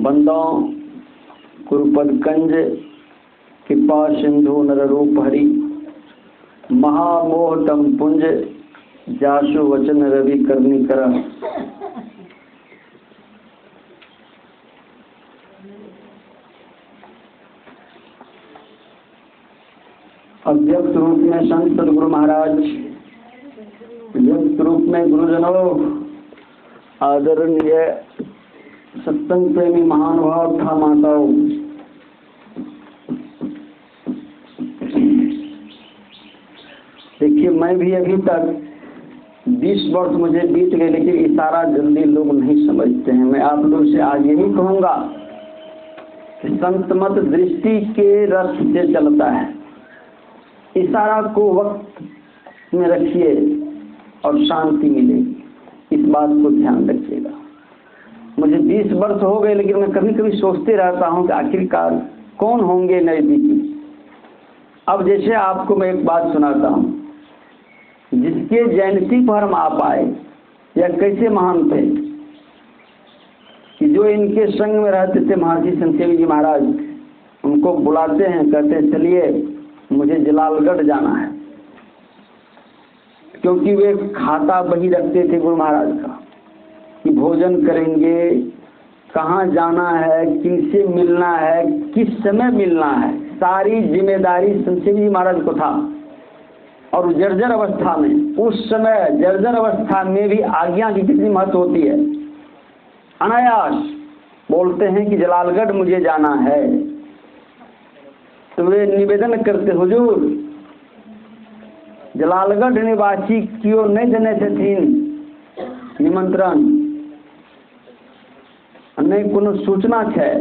बंदों कुरुपद कंज कृपा सिंधु नर रूप हरि महामोहतम पुंज जासु वचन रवि करनी कर। अव्यक्त रूप में संत सदगुरु महाराज, व्यक्त रूप में गुरुजनों, आदरणीय सत्संग प्रेमी महानुभाव था माताओं, देखिए मैं भी अभी तक 20 वर्ष मुझे बीत गए, लेकिन इशारा जल्दी लोग नहीं समझते हैं। मैं आप लोग से आज यही कहूँगा कि संत मत दृष्टि के रस से चलता है। इशारा को वक्त में रखिए और शांति मिलेगी, इस बात को ध्यान रखिएगा। मुझे 20 वर्ष हो गए, लेकिन मैं कभी कभी सोचते रहता हूँ कि आखिरकार कौन होंगे नजदीकी। अब जैसे आपको मैं एक बात सुनाता हूँ, जिसके जयंती पर हम आ पाए, या कैसे महान थे कि जो इनके संग में रहते थे महर्षि संत जी महाराज, उनको बुलाते हैं, कहते हैं चलिए मुझे जलालगढ़ जाना है, क्योंकि वे खाता बही रखते थे गुरु महाराज का कि भोजन करेंगे, कहाँ जाना है, किनसे मिलना है, किस समय मिलना है, सारी जिम्मेदारी संत जी महाराज को था। और जर्जर अवस्था में, उस समय जर्जर अवस्था में भी आज्ञा की कितनी महत्व होती है। अनायास बोलते हैं कि जलालगढ़ मुझे जाना है, तो वे निवेदन करते, हुजूर जलालगढ़ निवासी क्यों नहीं देने छथिन निमंत्रण, नहीं कोनो सूचना है।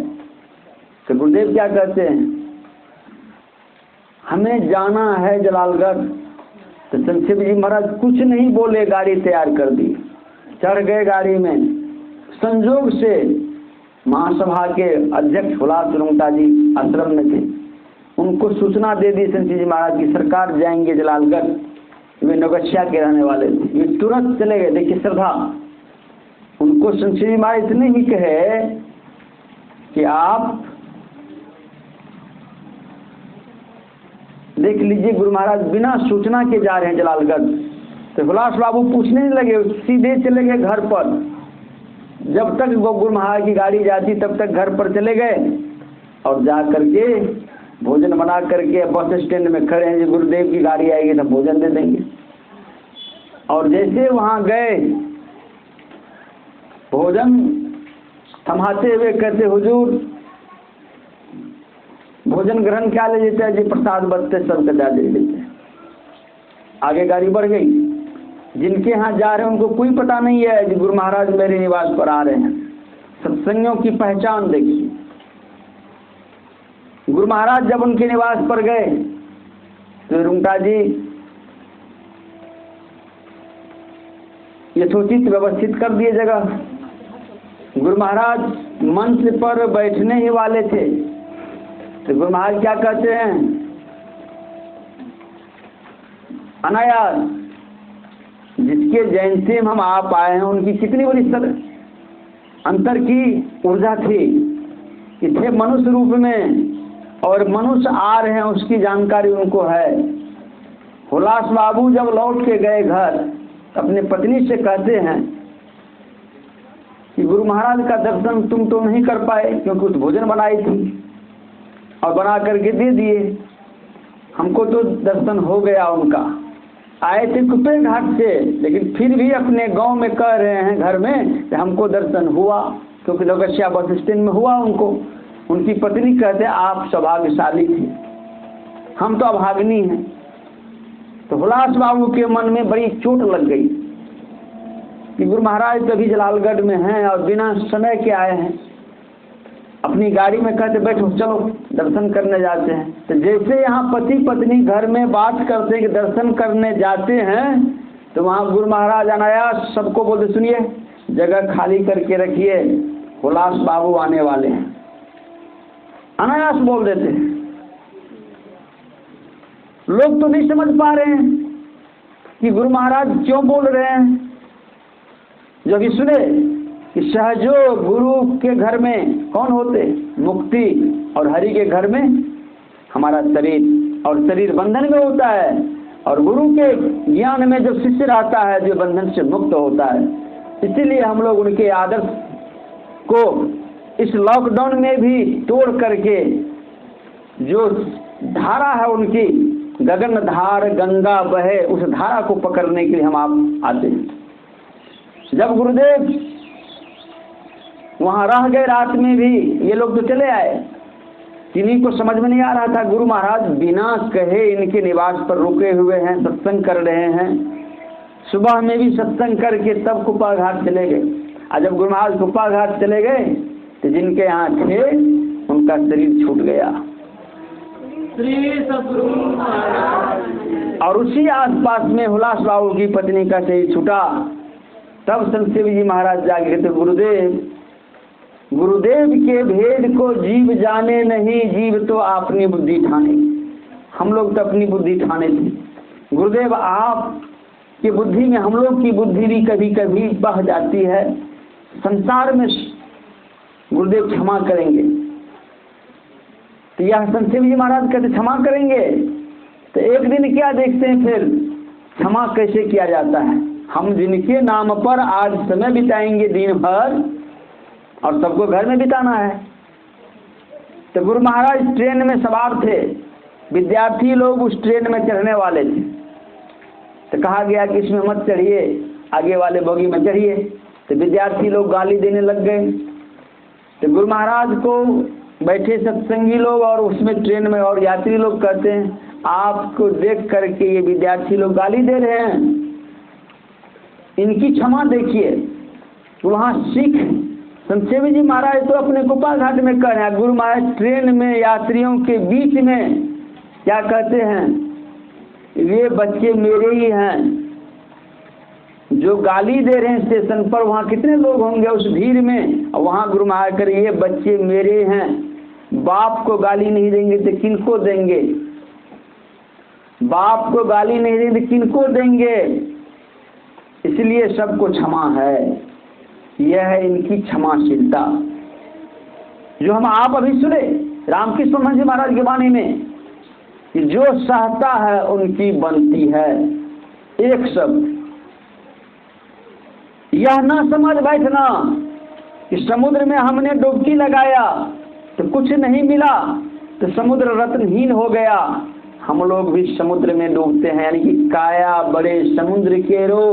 तो गुरुदेव क्या कहते हैं, हमें जाना है जलालगढ़। तो संत जी महाराज कुछ नहीं बोले, गाड़ी तैयार कर दी, चढ़ गए गाड़ी में। संजोग से महासभा के अध्यक्ष हुलास रुंगटा जी आश्रम में थे, उनको सूचना दे दी संत जी महाराज की सरकार जाएंगे जलालगढ़। वे नौगछिया के रहने वाले थे, वे तुरंत चले गए। देखिए श्रद्धा, उनको संत जी महाराज इतने ही कहे कि आप देख लीजिए गुरु महाराज बिना सूचना के जा रहे हैं जलालगढ़। तो हुलास बाबू पूछने नहीं लगे, सीधे चले गए घर पर। जब तक वो गुरु महाराज की गाड़ी जाती तब तक घर पर चले गए, और जा करके भोजन बना करके बस स्टैंड में खड़े हैं, गुरुदेव की गाड़ी आएगी तो भोजन दे देंगे। और जैसे वहाँ गए, भोजन थमाते हुए कहते, हुजूर भोजन ग्रहण क्या ले लेते हैं जी, प्रसाद बचते सबके दे देते। आगे गाड़ी बढ़ गई। जिनके यहाँ जा रहे हैं उनको कोई पता नहीं है कि गुरु महाराज मेरे निवास पर आ रहे हैं। सत्संगियों की पहचान देखिए। गुरु महाराज जब उनके निवास पर गए तो रुंगटा जी यथोचित व्यवस्थित कर दिए जगह। गुरु महाराज मंच पर बैठने ही वाले थे, तो गुरु महाराज क्या कहते हैं, अनायास जिसके जयंती में हम आ पाए हैं, उनकी कितनी बड़ी अंतर की ऊर्जा थी कि थे मनुष्य रूप में, और मनुष्य आ रहे हैं उसकी जानकारी उनको है। हुलास बाबू जब लौट के गए घर, अपने पत्नी से कहते हैं कि गुरु महाराज का दर्शन तुम तो नहीं कर पाए, क्योंकि कुछ भोजन बनाई थी और बना करके दे दिए, हमको तो दर्शन हो गया उनका। आए थे कुपे घाट से, लेकिन फिर भी अपने गांव में कह रहे हैं घर में कि हमको दर्शन हुआ, क्योंकि नौगछिया बस स्टैंड में हुआ उनको। उनकी पत्नी कहते आप सौभाग्यशाली थे, हम तो अभाग्नी हैं। तो हुलास बाबू के मन में बड़ी चोट लग गई कि गुरु महाराज तभी जलालगढ़ में हैं और बिना समय के आए हैं। अपनी गाड़ी में कहते बैठो चलो दर्शन करने जाते हैं। तो जैसे यहाँ पति पत्नी घर में बात करते कि दर्शन करने जाते हैं, तो वहाँ गुरु महाराज अनायास सबको बोलते, सुनिए जगह खाली करके रखिए, हुलास बाबू आने वाले हैं। अनायास बोल देते हैं। लोग तो नहीं समझ पा रहे हैं कि गुरु महाराज क्यों बोल रहे हैं। जो भी सुने कि सहजो गुरु के घर में कौन होते? मुक्ति। और हरि के घर में हमारा शरीर, और शरीर बंधन में होता है। और गुरु के ज्ञान में जब शिष्य रहता है जो बंधन से मुक्त होता है। इसीलिए हम लोग उनके आदर्श को इस लॉकडाउन में भी तोड़ करके जो धारा है उनकी, गगन धार गंगा बहे, उस धारा को पकड़ने के लिए हम आप आते हैं। जब गुरुदेव वहां रह गए रात में भी, ये लोग तो चले आए, किन्हीं को समझ में नहीं आ रहा था। गुरु महाराज बिना कहे इनके निवास पर रुके हुए हैं, सत्संग कर रहे हैं। सुबह में भी सत्संग करके तब कुप्पा घाट चले गए। और जब गुरु महाराज कुप्पा घाट चले गए तो जिनके यहाँ थे उनका शरीर छूट गया। और उसी आसपास में हुलास बाबू की पत्नी का शरीर छूटा। तब संत शिव जी महाराज जागे तो गुरुदेव के भेद को जीव जाने नहीं, जीव तो अपनी बुद्धि ठाने। हम लोग तो अपनी बुद्धि ठाने थे। गुरुदेव आप की बुद्धि में हम लोग की बुद्धि भी कभी कभी बह जाती है। संसार में गुरुदेव क्षमा करेंगे। तो यह संत शिव जी महाराज कहते क्षमा करेंगे। तो एक दिन क्या देखते हैं फिर क्षमा कैसे किया जाता है। हम जिनके नाम पर आज समय बिताएंगे दिन भर, और सबको घर में बिताना है। तो गुरु महाराज ट्रेन में सवार थे, विद्यार्थी लोग उस ट्रेन में चढ़ने वाले थे। तो कहा गया कि इसमें मत चढ़िए, आगे वाले बोगी में चढ़िए। तो विद्यार्थी लोग गाली देने लग गए। तो गुरु महाराज को बैठे सत्संगी लोग और उसमें ट्रेन में और यात्री लोग कहते हैं, आपको देख करके ये विद्यार्थी लोग गाली दे रहे हैं, इनकी क्षमा देखिए। वहाँ सिख संत शिव जी महाराज तो अपने कुप्पा घाट में कह रहे हैं, गुरु महाराज ट्रेन में यात्रियों के बीच में क्या कहते हैं, ये बच्चे मेरे ही हैं। जो गाली दे रहे हैं स्टेशन पर, वहाँ कितने लोग होंगे उस भीड़ में, और वहाँ गुरु महाराज कर ये बच्चे मेरे हैं। बाप को गाली नहीं देंगे तो किनको देंगे? बाप को गाली नहीं देंगे तो किनको देंगे? इसलिए सबको क्षमा है। यह है इनकी क्षमाशीलता जो हम आप अभी सुने रामकृष्ण महर्षि महाराज के वाणी में कि जो सहता है उनकी बनती है। एक शब्द यह ना समझ बैठना कि समुद्र में हमने डुबकी लगाया तो कुछ नहीं मिला तो समुद्र रत्नहीन हो गया। हम लोग भी समुद्र में डूबते हैं, यानी कि काया बड़े समुद्र के रो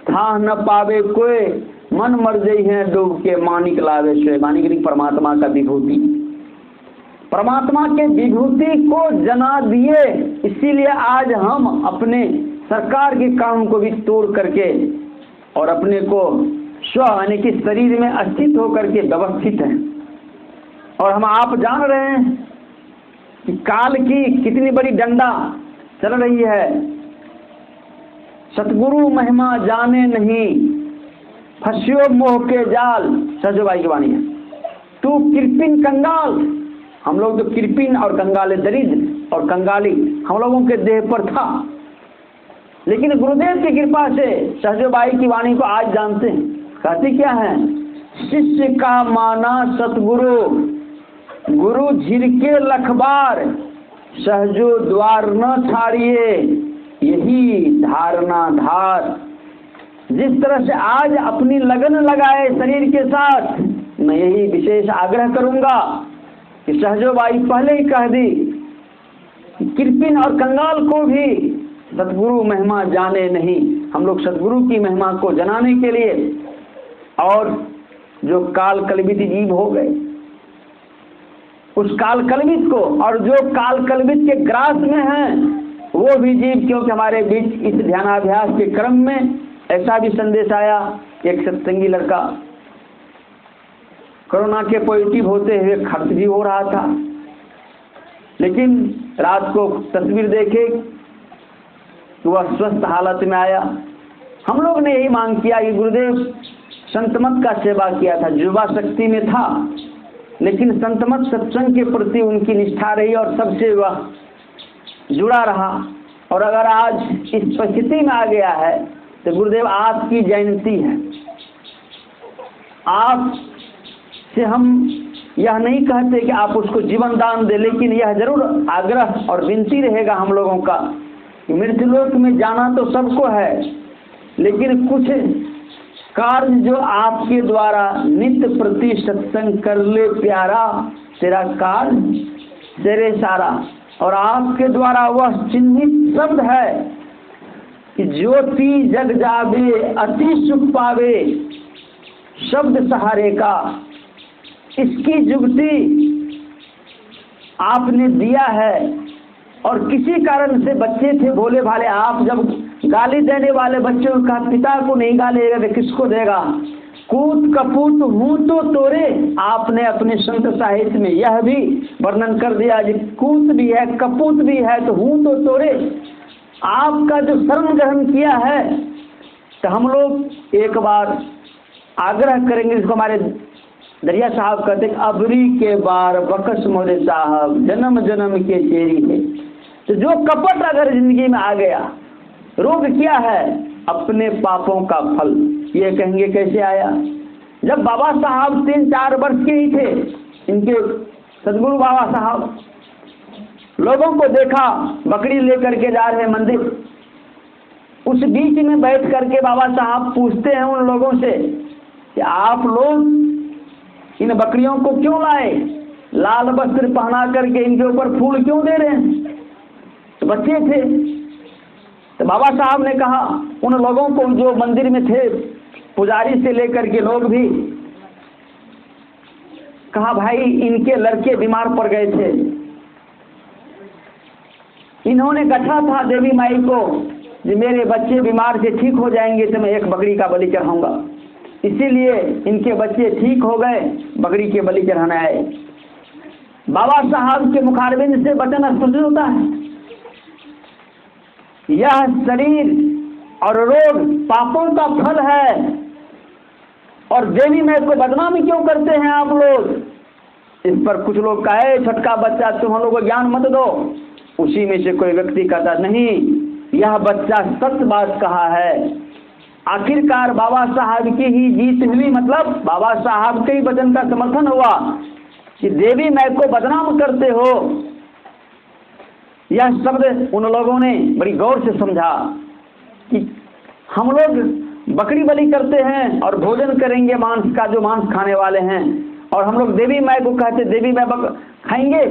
था न पावे कोई, मन मर गई है डूब के मानिक लावे से। मानिक परमात्मा का विभूति, परमात्मा के विभूति को जना दिए। इसीलिए आज हम अपने सरकार के काम को भी तोड़ करके और अपने को स्व यानी कि शरीर में अस्तित्व होकर के व्यवस्थित हैं। और हम आप जान रहे हैं कि काल की कितनी बड़ी डंडा चल रही है। सतगुरु महिमा जाने नहीं, फंसियो मोह के जाल। सजोबाई की वाणी है। तू कृपिन कंगाल, हम लोग तो कृपिन और कंगाले, दरिद्र और कंगाली हम लोगों के देह पर था। लेकिन गुरुदेव की कृपा से सहजोबाई की वाणी को आज जानते हैं। कहती क्या है, शिष्य का माना सतगुरु, गुरु झिरके लखबार, सहजो द्वार न छाड़िए, यही धारणा धार। जिस तरह से आज अपनी लगन लगाए शरीर के साथ, मैं यही विशेष आग्रह करूंगा कि सहजोबाई पहले ही कह दी कि कृपिन और कंगाल को भी सतगुरु महिमा जाने नहीं। हम लोग सतगुरु की महिमा को जनाने के लिए, और जो काल कल्पित जीव हो गए उस काल कल्पित को, और जो काल कल्पित के ग्रास में हैं वो भी जीव, क्योंकि हमारे बीच इस ध्यानाभ्यास के क्रम में ऐसा भी संदेश आया। एक सत्संगी लड़का कोरोना के पॉजिटिव होते हुए खर्च भी हो रहा था, लेकिन रात को तस्वीर देखे तो वह स्वस्थ हालत में आया। हम लोग ने यही मांग किया कि गुरुदेव संतमत का सेवा किया था, युवा शक्ति में था, लेकिन संतमत सत्संग के प्रति उनकी निष्ठा रही और सबसे वह जुड़ा रहा। और अगर आज इस परिस्थिति में आ गया है तो गुरुदेव आपकी जयंती है। आप से हम यह नहीं कहते कि आप उसको जीवन दान दे, लेकिन यह जरूर आग्रह और विनती रहेगा हम लोगों का कि मृत्युलोक में जाना तो सबको है, लेकिन कुछ कार्य जो आपके द्वारा नित्य प्रति सत्संग कर ले प्यारा, तेरा कार्य तेरे सारा। और आपके द्वारा वह चिन्हित शब्द है कि ज्योति जग जावे अति सुख पावे शब्द सहारे का, इसकी जुगती आपने दिया है। और किसी कारण से बच्चे थे भोले भाले, आप जब गाली देने वाले बच्चों का पिता को नहीं गालेगा तो किसको देगा? कूट कपूट हूँ तो तोरे, आपने अपने संत साहित्य में यह भी वर्णन कर दिया कि कूट भी है कपूट भी है तो हूँ तो तोरे। आपका जो शरण ग्रहण किया है, तो हम लोग एक बार आग्रह करेंगे, इसको हमारे दरिया साहब कहते हैं, अबरी के बार बकस मोरे साहब जन्म जन्म के चेरी है। तो जो कपट अगर जिंदगी में आ गया, रोग क्या है? अपने पापों का फल। ये कहेंगे कैसे आया? जब बाबा साहब 3-4 वर्ष के ही थे, इनके सदगुरु बाबा साहब लोगों को देखा बकरी लेकर के जा रहे मंदिर, उस बीच में बैठ करके बाबा साहब पूछते हैं उन लोगों से कि आप लोग इन बकरियों को क्यों लाए? लाल वस्त्र पहना करके इनके ऊपर फूल क्यों दे रहे हैं? तो बच्चे थे। तो बाबा साहब ने कहा उन लोगों को जो मंदिर में थे, पुजारी से लेकर के लोग भी, कहा भाई इनके लड़के बीमार पड़ गए थे, इन्होंने कहा था देवी माई को कि मेरे बच्चे बीमार से ठीक हो जाएंगे तो मैं एक बकरी का बलि चढ़ाऊंगा। इसीलिए इनके बच्चे ठीक हो गए, बकरी के बलि चढ़ाने आए। बाबा साहब के मुखारबिंद से वचन स्फुरित होता है, यह शरीर और रोग पापों का फल है, और देवी माई को बदनाम क्यों करते हैं आप लोग? इस पर कुछ लोग कहे छोटका बच्चा तुम लोगों को ज्ञान मत दो। उसी में से कोई व्यक्ति कहता नहीं, यह बच्चा सत्य बात कहा है। आखिरकार बाबा साहब की ही जीत हुई, मतलब बाबा साहब के ही वचन का समर्थन हुआ कि देवी माई को बदनाम करते हो। यह शब्द उन लोगों ने बड़ी गौर से समझा कि हम लोग बकरी बलि करते हैं और भोजन करेंगे मांस का, जो मांस खाने वाले हैं, और हम लोग देवी माई को कहते देवी माई खाएंगे।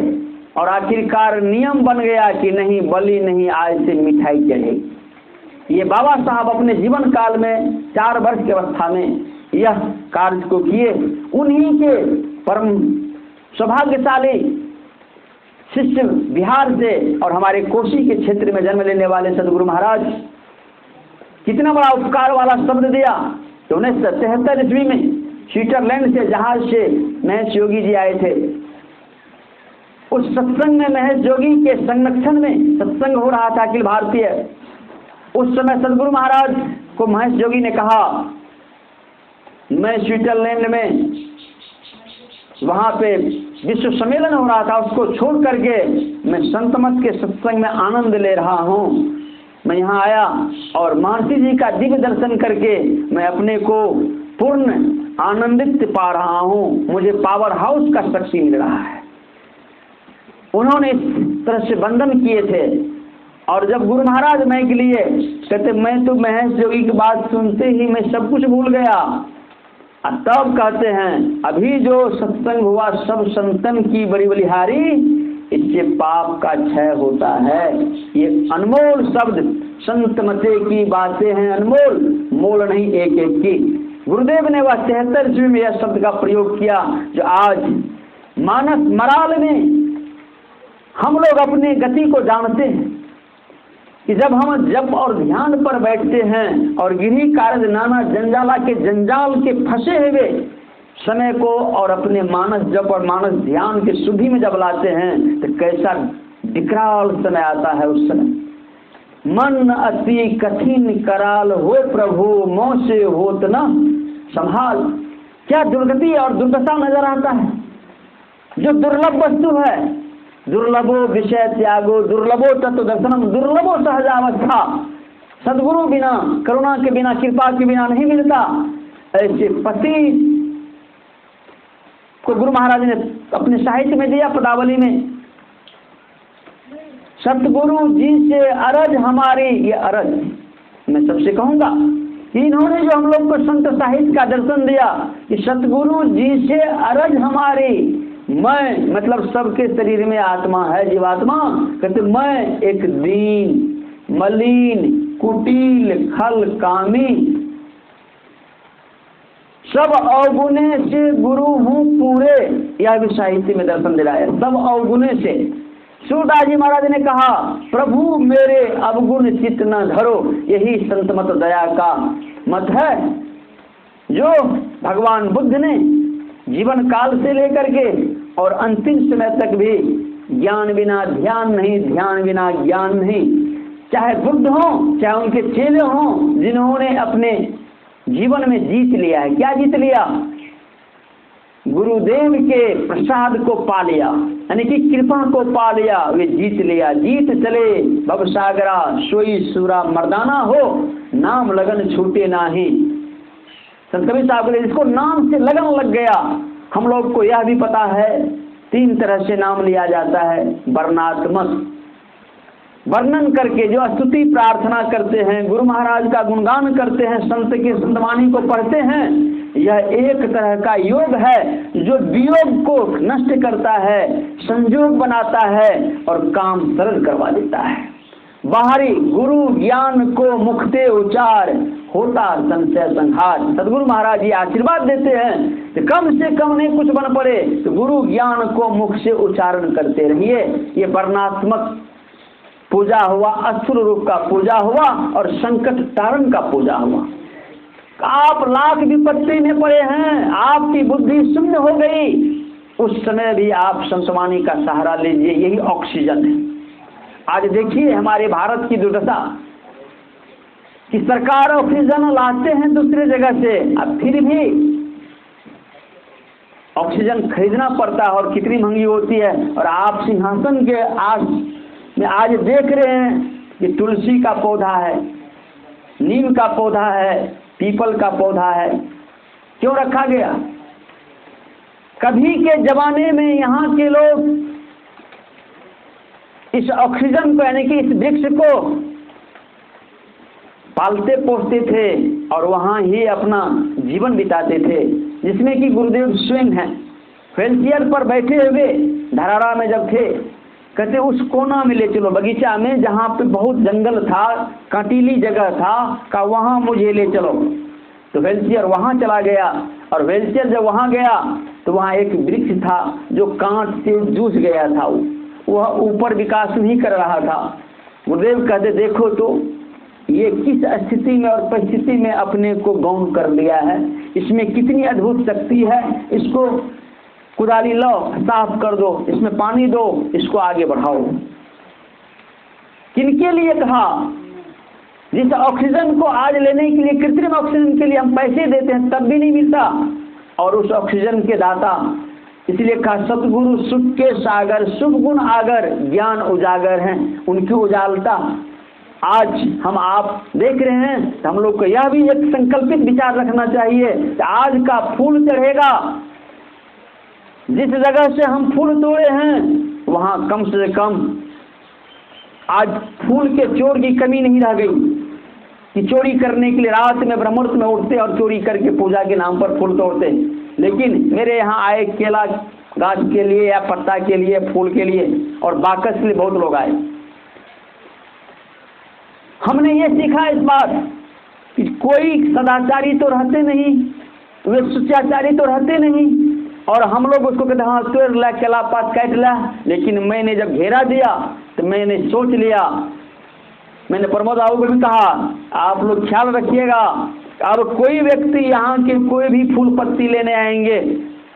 और आखिरकार नियम बन गया कि नहीं, बलि नहीं, आज से मिठाई चढ़ेगी। ये बाबा साहब अपने जीवन काल में 4 वर्ष की अवस्था में यह कार्य को किए। उन्हीं के परम सौभाग्यशाली शिष्य बिहार से और हमारे कोसी के क्षेत्र में जन्म लेने वाले सदगुरु महाराज कितना बड़ा उपकार वाला शब्द दिया। तो 1973 ईस्वी में स्विट्जरलैंड से जहाज से महेश योगी जी आए थे। उस सत्संग में महेश योगी के संरक्षण में सत्संग हो रहा था अखिल भारतीय। उस समय सदगुरु महाराज को महेश योगी ने कहा, मैं स्विट्जरलैंड में वहां पे विश्व सम्मेलन हो रहा था, उसको छोड़ करके मैं संत मत के सत्संग में आनंद ले रहा हूँ। मैं यहाँ आया और महर्षि जी का दिव्य दर्शन करके मैं अपने को पूर्ण आनंदित पा रहा हूँ। मुझे पावर हाउस का शक्ति मिल रहा है। उन्होंने इस तरह से वंदन किए थे। और जब गुरु महाराज मैं के लिए कहते, मैं तो महेश योगी की बात सुनते ही मैं सब कुछ भूल गया। तब कहते हैं, अभी जो सत्संग हुआ सब संतन की बड़ी बलिहारी, इससे पाप का क्षय होता है। ये अनमोल शब्द संत मते की बातें हैं, अनमोल, मोल नहीं एक एक की। गुरुदेव ने वह 73 ईस्वी में यह शब्द का प्रयोग किया, जो आज मानस मराल में हम लोग अपने गति को जानते हैं कि जब हम जप और ध्यान पर बैठते हैं और गिरी कार्य नाना जंजाला के जंजाल के फंसे हुए समय को और अपने मानस जप और मानस ध्यान के शुद्धि में जब लाते हैं तो कैसा विकराल समय आता है। उस समय मन अति कठिन कराल हो प्रभु मोह से होत न संभाल। क्या दुर्गति और दुर्दशा नजर आता है। जो दुर्लभ वस्तु है, दुर्लभो विषय त्यागो दुर्लभो तत्व दर्शनम दुर्लभो सहजावस्था, सदगुरु बिना, करुणा के बिना, कृपा के बिना नहीं मिलता। ऐसे पति को गुरु महाराज ने अपने साहित्य में दिया, पदावली में। सतगुरु जी से अरज हमारी, ये अरज मैं सबसे कहूंगा कि इन्होंने जो हम लोग को संत साहित्य का दर्शन दिया कि सतगुरु जी से अरज हमारी, मैं मतलब सबके शरीर में आत्मा है, जीवात्मा, कहते मैं एक दीन मलिन कुटिल खल कामी सब अवगुणे से गुरु हूँ पूरे, यह भी साहित्य में दर्शन दे रहा है, सब अवगुणे से। सूरदास जी महाराज ने कहा प्रभु मेरे अवगुण चित्त न धरो, यही संत मत दया का मत है, जो भगवान बुद्ध ने जीवन काल से लेकर के और अंतिम समय तक भी ज्ञान बिना ध्यान नहीं, ध्यान बिना ज्ञान नहीं, चाहे बुद्ध हो चाहे उनके चेले हों, जिन्होंने अपने जीवन में जीत लिया है। क्या जीत लिया? गुरुदेव के प्रसाद को पा लिया, यानी कि कृपा को पा लिया, वे जीत लिया। जीत चले भवसागरा सोई सूरा मर्दाना हो, नाम लगन छूटे नाही। संत कबीर साहब बोले इसको नाम से लगन लग गया। हम लोग को यह भी पता है 3 तरह से नाम लिया जाता है। वर्णात्मक, वर्णन करके जो स्तुति प्रार्थना करते हैं, गुरु महाराज का गुणगान करते हैं, संत के संतवाणी को पढ़ते हैं, यह एक तरह का योग है जो वियोग को नष्ट करता है, संयोग बनाता है और काम सरल करवा देता है। बाहरी गुरु ज्ञान को मुखते उचार, होता संशय संहार। सदगुरु महाराज जी आशीर्वाद देते हैं कि कम से कम नहीं कुछ बन पड़े तो गुरु ज्ञान को मुख से उच्चारण करते रहिए। ये वर्णात्मक पूजा हुआ, अस्त्र रूप का पूजा हुआ और संकट तारण का पूजा हुआ। आप लाख विपत्ति में पड़े हैं, आपकी बुद्धि शून्य हो गई, उस समय भी आप संतवाणी का सहारा लीजिए, यही ऑक्सीजन है। आज देखिए हमारे भारत की दुर्दशा कि सरकार ऑक्सीजन लाते हैं दूसरे जगह से, अब फिर भी ऑक्सीजन खरीदना पड़ता है और कितनी महंगी होती है। और आप सिंहासन के आस में आज देख रहे हैं कि तुलसी का पौधा है, नीम का पौधा है, पीपल का पौधा है, क्यों रखा गया? कभी के जमाने में यहाँ के लोग इस ऑक्सीजन को यानी कि इस वृक्ष को पालते पोसते थे और वहाँ ही अपना जीवन बिताते थे, जिसमें कि गुरुदेव स्वयं हैं। व्हीलचेयर पर बैठे हुए धरारा में जब थे, कहते उस कोना में ले चलो बगीचा में जहाँ पे बहुत जंगल था, कांटीली जगह था, का वहाँ मुझे ले चलो। तो व्हीलचेयर वहाँ चला गया और व्हीलचेयर जब वहाँ गया तो वहाँ एक वृक्ष था जो कांट से जूझ गया था, वह ऊपर विकास नहीं कर रहा था। गुरुदेव कहते देखो तो ये किस स्थिति में और परिस्थिति में अपने को गौण कर लिया है, इसमें कितनी अद्भुत शक्ति है। इसको कुदाली लो, साफ कर दो, इसमें पानी दो, इसको आगे बढ़ाओ। किनके लिए कहा? जिस ऑक्सीजन को आज लेने के लिए, कृत्रिम ऑक्सीजन के लिए हम पैसे देते हैं तब भी नहीं मिलता, और उस ऑक्सीजन के दाता, इसलिए कहा सतगुरु सुख के सागर, शुभ गुण आगर, ज्ञान उजागर हैं, उनकी उजालता आज हम आप देख रहे हैं। तो हम लोग को यह भी एक संकल्पित विचार रखना चाहिए कि आज का फूल चढ़ेगा, जिस जगह से हम फूल तोड़े हैं वहाँ कम से कम आज फूल के चोर की कमी नहीं रह गई कि चोरी करने के लिए रात में ब्रह्ममुहूर्त में उठते और चोरी करके पूजा के नाम पर फूल तोड़ते। लेकिन मेरे यहाँ आए केला गाछ के लिए या पत्ता के लिए, फूल के लिए और बाकस के लिए बहुत लोग आए। हमने ये सीखा इस बात कि कोई सदाचारी तो रहते नहीं, वे सुचाचारी तो रहते नहीं, और हम लोग उसको कहते हाँ तोड़ ला, केला पात काट ला। लेकिन मैंने जब घेरा दिया तो मैंने सोच लिया, मैंने प्रमोद बाबू को भी कहा आप लोग ख्याल रखिएगा, अब कोई व्यक्ति यहाँ के कोई भी फूल पत्ती लेने आएंगे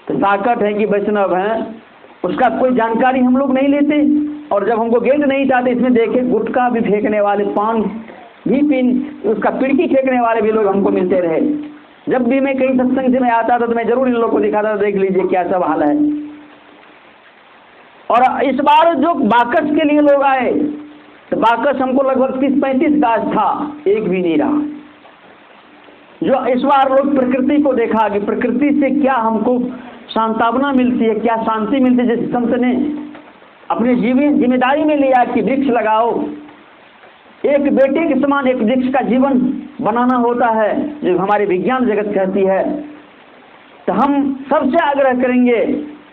तो ताकत है कि वैष्णव हैं, उसका कोई जानकारी हम लोग नहीं लेते। और जब हमको गेट नहीं चाहते, इसमें देखे गुटखा भी फेंकने वाले, पान भी पिन उसका पिड़की फेंकने वाले भी लोग हमको मिलते रहे। जब भी मैं कहीं सत्संग से मैं आता था तो मैं जरूर इन लोगों को दिखाता था, देख लीजिए क्या सब हाल है। और इस बार जो बाकस के लिए लोग आए तो बाकस हमको लगभग 30-35 गाछ था, एक भी नहीं रहा। जो इस बार लोग प्रकृति को देखा कि प्रकृति से क्या हमको सांत्वना मिलती है, क्या शांति मिलती है। जिस संत ने अपनी जिम्मेदारी में लिया कि वृक्ष लगाओ, एक बेटे के समान एक वृक्ष का जीवन बनाना होता है, जो हमारी विज्ञान जगत कहती है। तो हम सबसे आग्रह करेंगे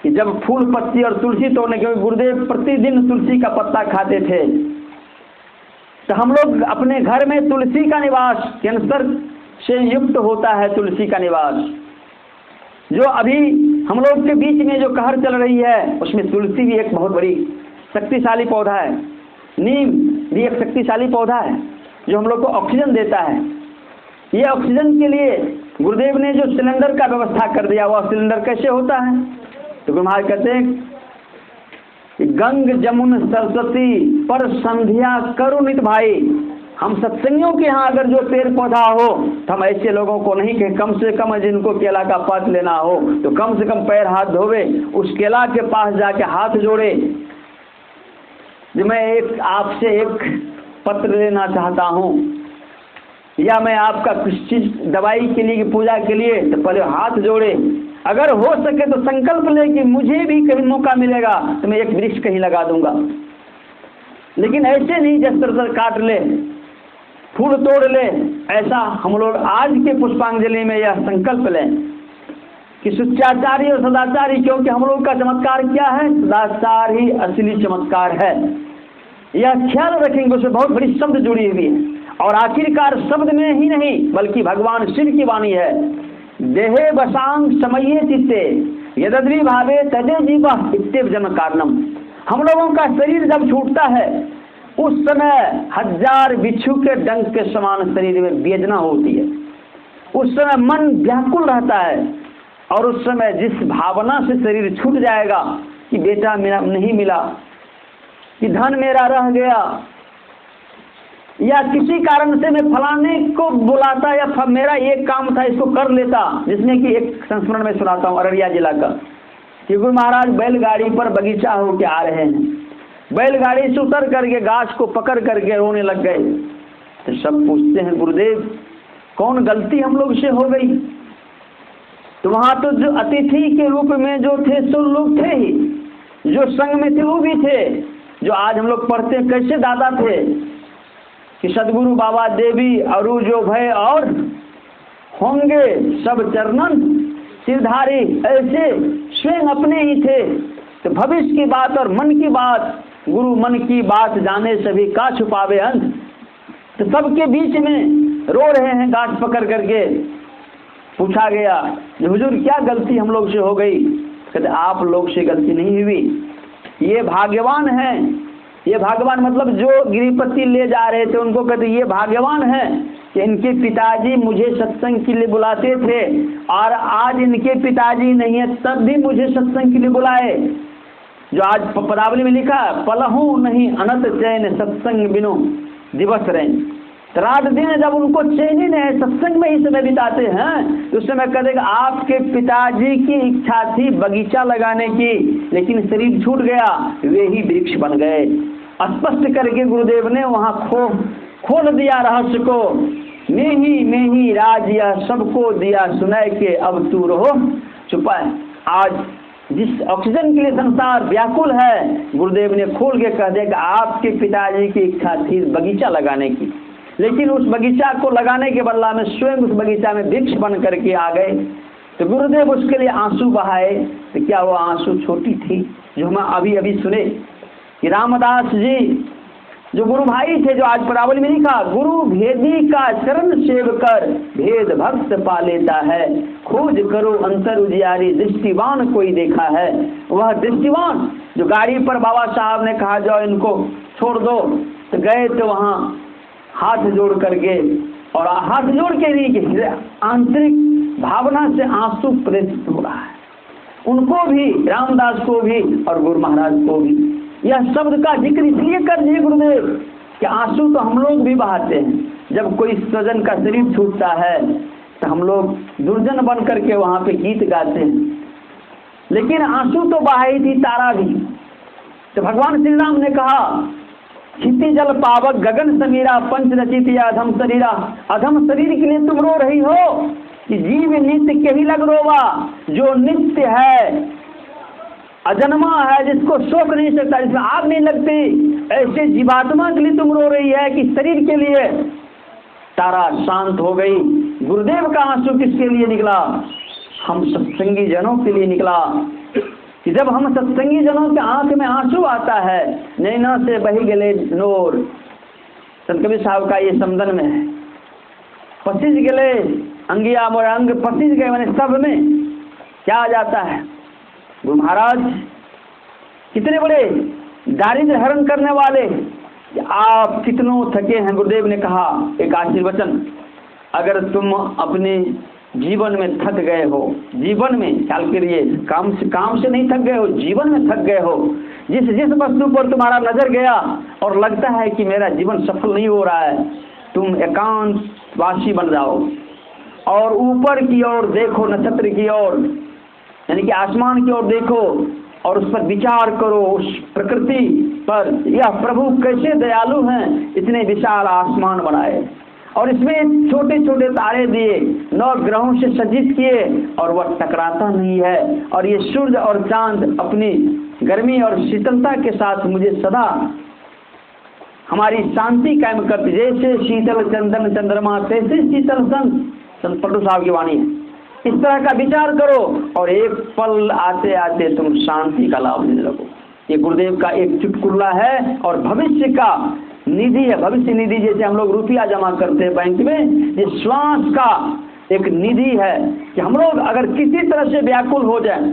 कि जब फूल पत्ती और तुलसी तोड़ने के, गुरुदेव प्रतिदिन तुलसी का पत्ता खाते थे, तो हम लोग अपने घर में तुलसी का निवास, कैंसर से युक्त होता है तुलसी का निवास। जो अभी हम लोग के बीच में जो कहर चल रही है, उसमें तुलसी भी एक बहुत बड़ी शक्तिशाली पौधा है। नीम भी एक शक्तिशाली पौधा है जो हम लोग को ऑक्सीजन देता है। ये ऑक्सीजन के लिए गुरुदेव ने जो सिलेंडर का व्यवस्था कर दिया, वह सिलेंडर कैसे होता है? तो गुरु महाराज कहते हैं कि गंग जमुन सरस्वती पर संध्या करो नित भाई। हम सत्संगियों के यहाँ अगर जो पेड़ पौधा हो, तो हम ऐसे लोगों को नहीं कि कम से कम जिनको केला का पत्र लेना हो तो कम से कम पैर हाथ धोवे, उस केला के पास जाके हाथ जोड़े, जो मैं आपसे एक पत्र लेना चाहता हूँ, या मैं आपका कुछ चीज दवाई के लिए, पूजा के लिए, तो पहले हाथ जोड़े। अगर हो सके तो संकल्प ले कि मुझे भी कहीं मौका मिलेगा तो मैं एक वृक्ष कहीं लगा दूंगा। लेकिन ऐसे नहीं जस्तर काट ले, फूल तोड़ ले, ऐसा हम लोग आज के पुष्पांजलि में यह संकल्प लें कि सुचाचारी और सदाचारी, क्योंकि हम लोग का चमत्कार क्या है? सदाचार ही असली चमत्कार है। यह ख्याल रखेंगे, उसमें बहुत बड़ी शब्द जुड़ी हुई है। और आखिरकार शब्द में ही नहीं बल्कि भगवान शिव की वाणी है, देहे बसांग समये चित्ते यदद्रि भावे तदे जीवा इत्तेव जन्म कारणम। हम लोगों का शरीर जब छूटता है उस समय 1000 बिच्छू के डंक के समान शरीर में वेदना होती है। उस समय मन व्याकुल रहता है, और उस समय जिस भावना से शरीर छूट जाएगा कि बेटा मेरा नहीं मिला, कि धन मेरा रह गया, या किसी कारण से मैं फलाने को बुलाता, या मेरा एक काम था इसको कर लेता। जिसमें कि एक संस्मरण में सुनाता हूँ अररिया जिला का, कि गुरु महाराज बैलगाड़ी पर बगीचा होके आ रहे हैं, बैलगाड़ी से उतर करके गाछ को पकड़ करके रोने लग गए। तो सब पूछते हैं गुरुदेव कौन गलती हम लोग से हो गई? तो वहां तो जो अतिथि के रूप में जो थे सो लोग थे ही, जो संग में थे वो भी थे, जो आज हम लोग पढ़ते हैं कैसे दादा थे कि सदगुरु बाबा देवी अरु जो भय और होंगे सब चरणन सिरधारी, ऐसे स्वयं अपने ही थे। तो भविष्य की बात और मन की बात, गुरु मन की बात जाने सभी का छुपावे अंत। तो सबके बीच में रो रहे हैं गाछ पकड़ करके। पूछा गया हुजूर क्या गलती हम लोग से हो गई? कहते आप लोग से गलती नहीं हुई, ये भाग्यवान है। ये भाग्यवान मतलब जो गिरिपति ले जा रहे थे उनको कहते ये भाग्यवान है कि इनके पिताजी मुझे सत्संग के लिए बुलाते थे, और आज इनके पिताजी नहीं है तब भी मुझे सत्संग के लिए बुलाए। जो आज पदावली में लिखा पलहू नहीं अनंत चैन सत्संग बिनो दिवस रैन। रात दिन जब उनको चैन ही नहीं, सत्संग में ही समय बिताते हैं, तो उस समय कहेगा आपके पिताजी की इच्छा थी बगीचा लगाने की, लेकिन शरीर छूट गया, वे ही वृक्ष बन गए। स्पष्ट करके गुरुदेव ने वहां खोल दिया रहस्य को। मैं ही राज या सबको दिया सुनाए के अब तू रहो छुपाए। आज जिस ऑक्सीजन के लिए संसार व्याकुल है, गुरुदेव ने खोल के कह दिया कि आपके पिताजी की इच्छा थी बगीचा लगाने की, लेकिन उस बगीचा को लगाने के बदला में स्वयं उस बगीचा में वृक्ष बन करके आ गए। तो गुरुदेव उसके लिए आंसू बहाए। तो क्या वो आंसू छोटी थी जो हम अभी अभी सुने कि रामदास जी जो गुरु भाई थे, जो आज पदावली में लिखा गुरु भेदी का चरण सेव कर भेद भक्त पा लेता है, खोज करो अंतर उजियारी दृष्टिवान कोई देखा है। वह दृष्टिवान जो गाड़ी पर बाबा साहब ने कहा जाओ इनको छोड़ दो, तो गए तो वहाँ हाथ जोड़ करके, और हाथ जोड़ के नहीं कि आंतरिक भावना से आंसू प्रेरित हो रहा है। उनको भी, रामदास को भी और गुरु महाराज को भी यह शब्द का जिक्र इसलिए कर दिए गुरुदेव कि आंसू तो हम लोग भी बहाते हैं। जब कोई स्वजन का शरीर छूटता है तो हम लोग दुर्जन बन करके वहाँ पे गीत गाते हैं, लेकिन आंसू तो बहाई थी तारा भी। तो भगवान श्री राम ने कहा क्षिति जल पावक गगन समीरा पंच रचित अधम शरीरा। अधम शरीर के लिए तुम रो रही हो, कि जीव नित्य के ही लग रोवा, जो नित्य है, अजन्मा है, जिसको शोक नहीं सकता, जिसमें आग नहीं लगती, ऐसे जीवात्मा के लिए तुम रो रही है कि शरीर के लिए। तारा शांत हो गई। गुरुदेव का आंसू किसके लिए निकला? हम सत्संगी जनों के लिए निकला। कि जब हम सत्संगी जनों के आंख में आंसू आता है, नैना से बही गले नूर, संत कबीर साहब का ये समदन में है। पसीज गले अंगिया मोर अंग पसीज गए, मैंने सब में क्या आ जाता है? गुरु महाराज कितने बड़े दारिद्र हरण करने वाले, आप कितनों थके हैं। गुरुदेव ने कहा एक आशीर्वचन, अगर तुम अपने जीवन में थक गए हो, जीवन में ख्याल करिए, काम से नहीं थक गए हो, जीवन में थक गए हो, जिस वस्तु पर तुम्हारा नजर गया और लगता है कि मेरा जीवन सफल नहीं हो रहा है, तुम एकांतवासी बन जाओ और ऊपर की ओर देखो, नक्षत्र की ओर, यानी कि आसमान की ओर देखो और उस पर विचार करो, उस प्रकृति पर। यह प्रभु कैसे दयालु हैं, इतने विशाल आसमान बनाए और इसमें छोटे छोटे तारे दिए, 9 ग्रहों से सज्जित किए और वह टकराता नहीं है। और ये सूर्य और चांद अपनी गर्मी और शीतलता के साथ मुझे सदा हमारी शांति कायम करती, जैसे शीतल चंदन चंद्रमा तैसे शीतल संत पट्टू साहब की वाणी है। इस तरह का विचार करो और एक पल आते आते तुम शांति का लाभ लेने लगो। ये गुरुदेव का एक चुटकुला है और भविष्य का निधि है। भविष्य निधि जैसे हम लोग रुपया जमा करते हैं बैंक में, ये श्वास का एक निधि है कि हम लोग अगर किसी तरह से व्याकुल हो जाए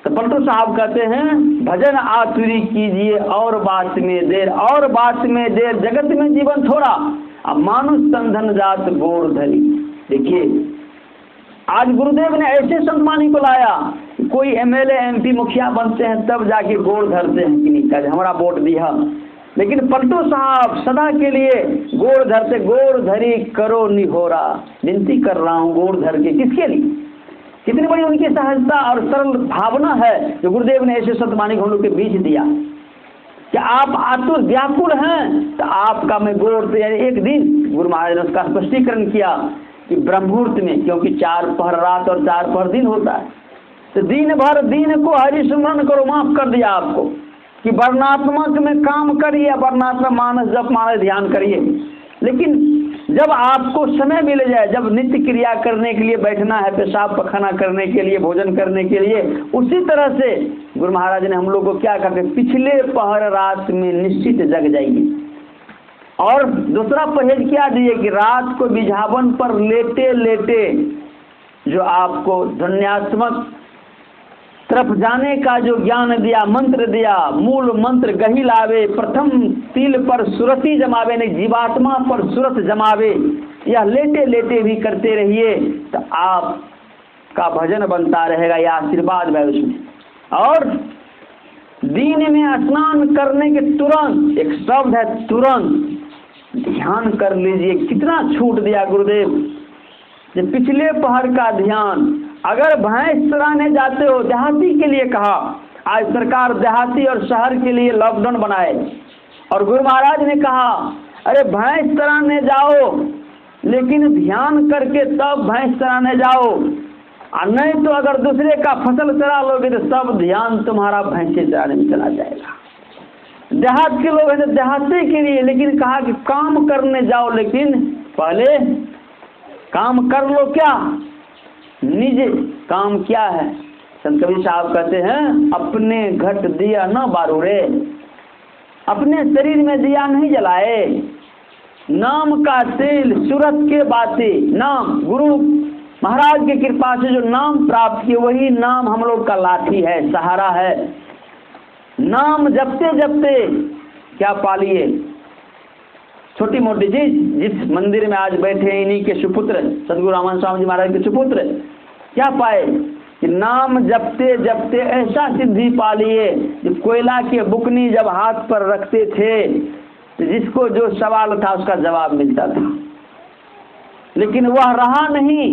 तो पट्टू साहब कहते हैं, भजन आतुरी कीजिए और बात में देर, और बात में देर, जगत में जीवन थोड़ा, अब मानुष संधन जात गोड़ धरी। देखिए आज गुरुदेव ने ऐसे संतमानी को लाया, कोई एमएलए एमपी मुखिया बनते हैं तब जाके गोड़ धरते हैं कि नहीं कहे हमारा वोट दिया, लेकिन पट्टू साहब सदा के लिए गोड़ धरते। गोड़ धरी करो निहोरा, विनती कर रहा हूँ गोड़ धर के। किसके लिए? कितनी बड़ी उनकी सहजता और सरल भावना है जो गुरुदेव ने ऐसे संतमानी घोड़ों के बीच दिया कि आप आतुर व्याकुल हैं तो आपका मैं गोड़। एक दिन गुरु महाराज ने उसका स्पष्टीकरण किया कि ब्रह्ममुहूर्त में, क्योंकि 4 पहर रात और 4 पहर दिन होता है, तो दिन भर दिन को हरि सुमरण करो, माफ कर दिया आपको कि वर्णात्मक में काम करिए, वर्णात्मक मानस जप मानस ध्यान करिए। लेकिन जब आपको समय मिल जाए, जब नित्य क्रिया करने के लिए बैठना है, पेशाब पखाना करने के लिए, भोजन करने के लिए, उसी तरह से गुरु महाराज ने हम लोग को क्या करते, पिछले पहर रात में निश्चित जग जाइए। और दूसरा परहेज क्या दिए कि रात को बिछावन पर लेटे लेटे जो आपको ध्वन्यात्मक तरफ जाने का जो ज्ञान दिया, मंत्र दिया, मूल मंत्र गही लावे, प्रथम तिल पर सुरति जमावे, नहीं जीवात्मा पर सुरत जमावे, यह लेटे लेटे भी करते रहिए तो आपका भजन बनता रहेगा, यह आशीर्वाद है उसमें। और दिन में स्नान करने के तुरंत, एक शब्द है तुरंत, ध्यान कर लीजिए। कितना छूट दिया गुरुदेव, जब पिछले पहर का ध्यान। अगर भैंस चराने जाते हो, देहाती के लिए कहा, आज सरकार देहाती और शहर के लिए लॉकडाउन बनाए और गुरु महाराज ने कहा अरे भैंस चराने जाओ लेकिन ध्यान करके तब भैंस चराने जाओ, और नहीं तो अगर दूसरे का फसल चरा लोगे तो सब ध्यान तुम्हारा भैंसे चराने में चला जाएगा। देहात के लोग हैं देहाती के लिए, लेकिन कहा कि काम करने जाओ, लेकिन पहले काम कर लो। क्या निज काम क्या है? संत कबीर साहब कहते हैं, अपने घट दिया न बारू रे, अपने शरीर में दिया नहीं जलाए, नाम का तेल सूरत के बाते, नाम गुरु महाराज की कृपा से जो नाम प्राप्त किए वही नाम हम लोग का लाठी है, सहारा है। नाम जपते जपते क्या पालिए, छोटी मोटी चीज। जिस मंदिर में आज बैठे इन्हीं के सुपुत्र सदगुरु रामानंद स्वामी जी महाराज के सुपुत्र क्या पाए कि नाम जपते जपते ऐसा सिद्धि पालिए कि कोयला के बुकनी जब हाथ पर रखते थे तो जिसको जो सवाल था उसका जवाब मिलता था, लेकिन वह रहा नहीं।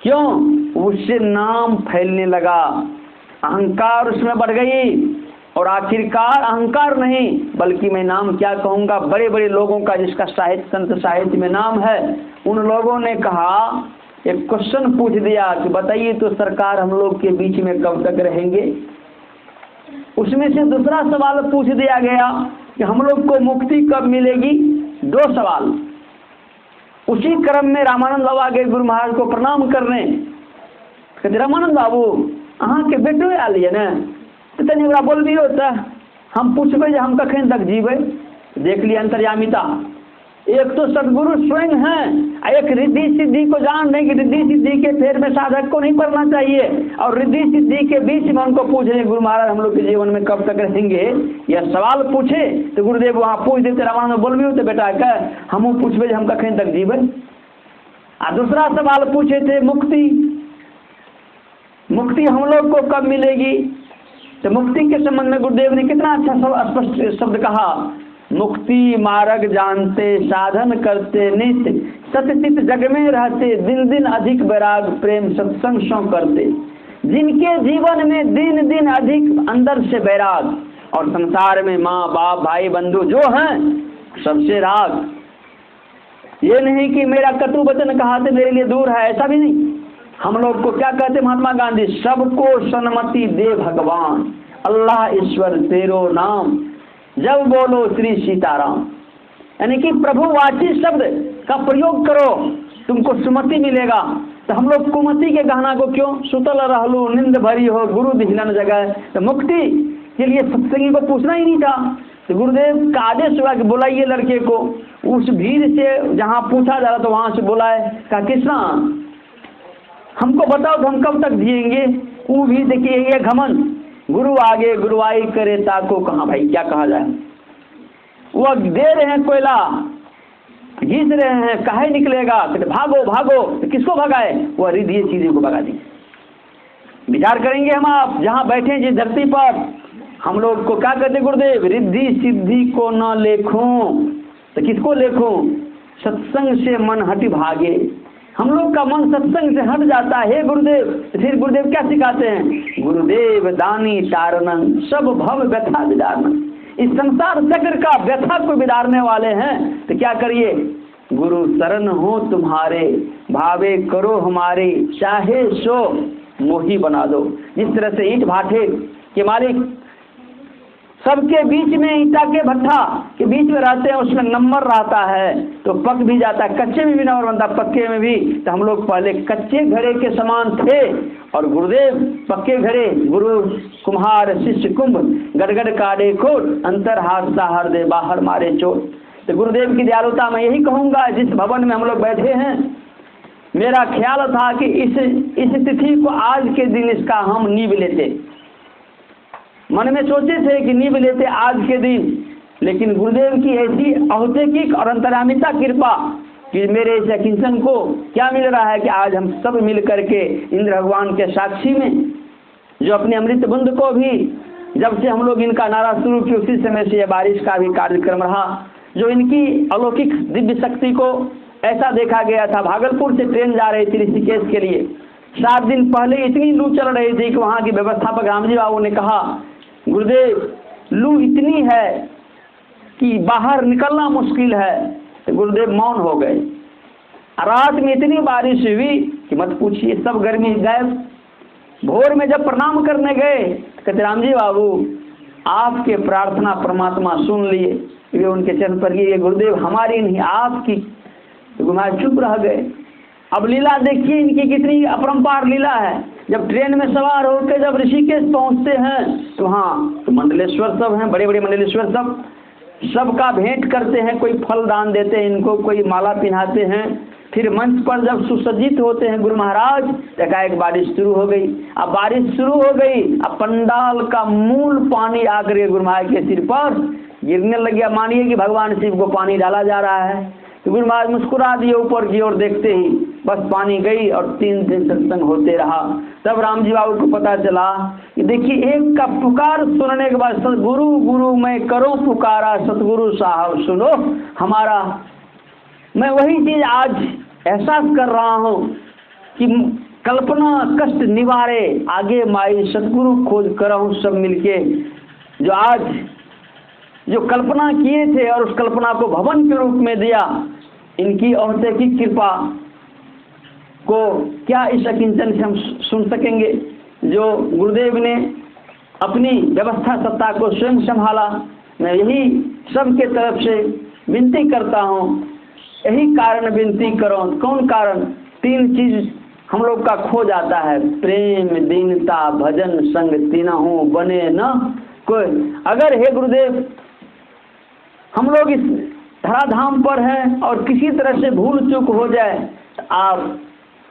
क्यों? उससे नाम फैलने लगा, अहंकार उसमें बढ़ गई और आखिरकार अहंकार नहीं बल्कि मैं नाम क्या कहूँगा, बड़े बड़े लोगों का जिसका साहित्य संत साहित्य में नाम है, उन लोगों ने कहा एक क्वेश्चन पूछ दिया कि बताइए तो सरकार हम लोग के बीच में कब तक रहेंगे। उसमें से दूसरा सवाल पूछ दिया गया कि हम लोग को मुक्ति कब मिलेगी। 2 सवाल। उसी क्रम में रामानंद बाबा गए गुरु महाराज को प्रणाम करने। कहते रामानंद बाबू अहाँ के बेटो आल है ना, तो तनी ओकरा बोल दियो तो हम पूछबे जे हम कखन तक जीवे। देख लिया अंतर्यामिता। एक तो सदगुरु स्वयं हैं, एक रिद्धि सिद्धि को जान रहे कि रिद्धि सिद्धि के फेर में साधक को नहीं पड़ना चाहिए, और रिद्धि सिद्धि के बीच में उनको पूछ रहे गुरु महाराज हम लोग के जीवन में कब तक रहेंगे। यह सवाल पूछे तो गुरुदेव वहाँ पूछ देते रामानंद बोल भी होते बेटा का हम पूछबे हम कखन तक जीवे। और दूसरा सवाल पूछे थे मुक्ति, मुक्ति हम लोग को कब मिलेगी। तो मुक्ति के संबंध में गुरुदेव ने कितना अच्छा स्पष्ट शब्द कहा। मुक्ति मार्ग जानते साधन करते नित्य, सतचित जग में रहते दिन दिन अधिक वैराग प्रेम सत्संग सो करते। जिनके जीवन में दिन दिन अधिक अंदर से वैराग, और संसार में माँ बाप भाई बंधु जो हैं सबसे राग। ये नहीं कि मेरा कटु वचन कहा थे मेरे लिए दूर है, ऐसा भी नहीं। हम लोग को क्या कहते महात्मा गांधी, सबको सन्मति दे भगवान, अल्लाह ईश्वर तेरो नाम, जब बोलो श्री सीताराम। यानी कि प्रभुवाची शब्द का प्रयोग करो तुमको सुमति मिलेगा। तो हम लोग कुमति के गहना को क्यों, सुतल रहलू निंद भरी हो गुरु दिहलन जगह। तो मुक्ति के लिए सत्संगी को पूछना ही नहीं था। तो गुरुदेव का आदेश हुआ कि बुलाइए लड़के को। उस भीड़ से जहाँ पूछा जा रहा तो वहाँ से बुलाए। कहा कृष्णा हमको बताओ तो हम कब तक जिएंगे। वो भी देखिए ये घमंड, गुरु आगे गुरुआई करे ताको कहाँ। भाई क्या कहा जाए। वो दे रहे हैं कोयला, घीच रहे हैं, काहे निकलेगा। भागो भागो, तो किसको भगाए। वो रिद्धि चीजें को भगा दी। विचार करेंगे हम आप जहाँ बैठे जिस धरती पर, हम लोग को क्या कहते गुरुदेव, रिद्धि सिद्धि को न लेखूं तो किसको लेखूं। सत्संग से मन हट भागे। हम लोग का मन सत्संग से हट जाता है गुरुदेव। फिर गुरुदेव क्या सिखाते हैं, गुरुदेव दानी तारणन सब भव व्यथा विदारणन। इस संसार चक्र का व्यथा को विदारने वाले हैं। तो क्या करिए, गुरु शरण हो तुम्हारे, भावे करो हमारे, चाहे सो मोही बना दो। जिस तरह से ईंट भाटे के मालिक सबके बीच में ईंटा के भट्ठा के बीच में रहते हैं, उसमें नंबर रहता है तो पक भी जाता है। कच्चे में भी नंबर बनता, पक्के में भी। तो हम लोग पहले कच्चे घड़े के समान थे और गुरुदेव पक्के घड़े, गुरु कुम्हार शिष्य कुंभ, गड़गड़ काटे कोट, अंतर हादसा हर दे बाहर मारे चोट। तो गुरुदेव की दयालुता मैं यही कहूँगा। जिस भवन में हम लोग बैठे हैं, मेरा ख्याल था कि इस तिथि को आज के दिन इसका हम नींव लेते, मन में सोचे थे कि नींव लेते आज के दिन। लेकिन गुरुदेव की ऐसी औद्योगिक और अंतरामिता कृपा कि मेरे इस किंचन को क्या मिल रहा है कि आज हम सब मिल करके इंद्र भगवान के साक्षी में, जो अपने अमृत बुंद को भी जब से हम लोग इनका नारा शुरू किया उसी समय से यह बारिश का भी कार्यक्रम रहा। जो इनकी अलौकिक दिव्य शक्ति को ऐसा देखा गया था, भागलपुर से ट्रेन जा रही थी ऋषिकेश के लिए, 7 दिन पहले इतनी लू चल रही थी कि वहाँ की व्यवस्थापक रामजी बाबू ने कहा गुरुदेव लू इतनी है कि बाहर निकलना मुश्किल है। तो गुरुदेव मौन हो गए। रात में इतनी बारिश हुई कि मत पूछिए, सब गर्मी गायब। भोर में जब प्रणाम करने गए कहते रामजी बाबू आपके प्रार्थना परमात्मा सुन लिए, वे उनके चरण पर गिरे, गुरुदेव हमारी नहीं आपकी। तो गुरुदेव चुप रह गए। अब लीला देखिए इनकी कितनी अपरंपार लीला है। जब ट्रेन में सवार होकर जब ऋषिकेश पहुंचते हैं तो हाँ तो मंडलेश्वर सब हैं, बड़े बड़े मंडलेश्वर सबका भेंट करते हैं, कोई फल दान देते हैं इनको, कोई माला पहनाते हैं। फिर मंच पर जब सुसज्जित होते हैं गुरु महाराज, एकाएक बारिश शुरू हो गई। अब बारिश शुरू हो गई, अब पंडाल का मूल पानी आकर गुरु महाराज के सिर पर गिरने लग गया। मानिए कि भगवान शिव को पानी डाला जा रहा है। तो गुरु महाराज मुस्कुरा दिए ऊपर की ओर देखते ही, बस पानी गई और 3 दिन सत्संग होते रहा। तब रामजी बाबू को पता चला कि देखिए एक का पुकार सुनने के बाद गुरु गुरु मैं करो पुकारा, सतगुरु साहब सुनो हमारा। मैं वही चीज आज एहसास कर रहा हूँ कि कल्पना कष्ट निवारे आगे माई सतगुरु खोज करहूँ सब मिलके। जो आज जो कल्पना किए थे और उस कल्पना को भवन के रूप में दिया, इनकी औहते की कृपा। को क्या इस अकिंचन से हम सुन सकेंगे। जो गुरुदेव ने अपनी व्यवस्था सत्ता को स्वयं संभाला, मैं यही सबके तरफ से विनती करता हूँ। यही कारण विनती करो। कौन कारण? 3 चीज हम लोग का खो जाता है, प्रेम, दीनता, भजन संग तीनहु बने न कोई। अगर हे गुरुदेव हम लोग इस धराधाम पर हैं और किसी तरह से भूल चूक हो जाए तो आप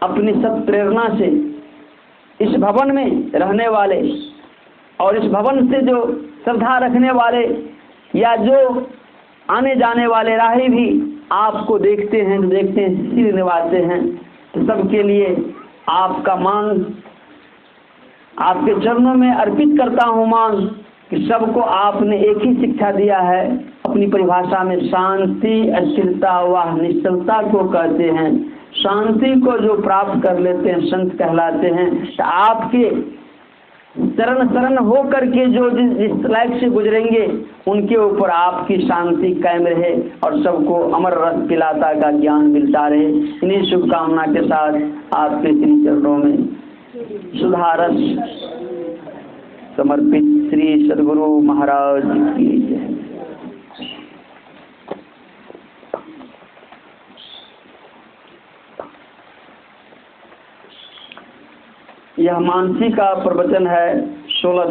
अपनी सब प्रेरणा से इस भवन में रहने वाले और इस भवन से जो श्रद्धा रखने वाले या जो आने जाने वाले राही भी आपको देखते हैं, सिर निभाते हैं, तो सबके लिए आपका मांग आपके चरणों में अर्पित करता हूँ। मांग कि सबको आपने एक ही शिक्षा दिया है, अपनी परिभाषा में शांति, अस्थिरता व निश्चलता को कहते हैं। शांति को जो प्राप्त कर लेते हैं संत कहलाते हैं। तो आपके चरण शरण हो करके जो जिस लाइफ से गुजरेंगे उनके ऊपर आपकी शांति कायम रहे और सबको अमर रस पिलाता का ज्ञान मिलता रहे। इन्हीं शुभकामना के साथ आपके श्री चरणों में सुधारस समर्पित श्री सद्गुरु महाराज की जय। यह मानसी का प्रवचन है 16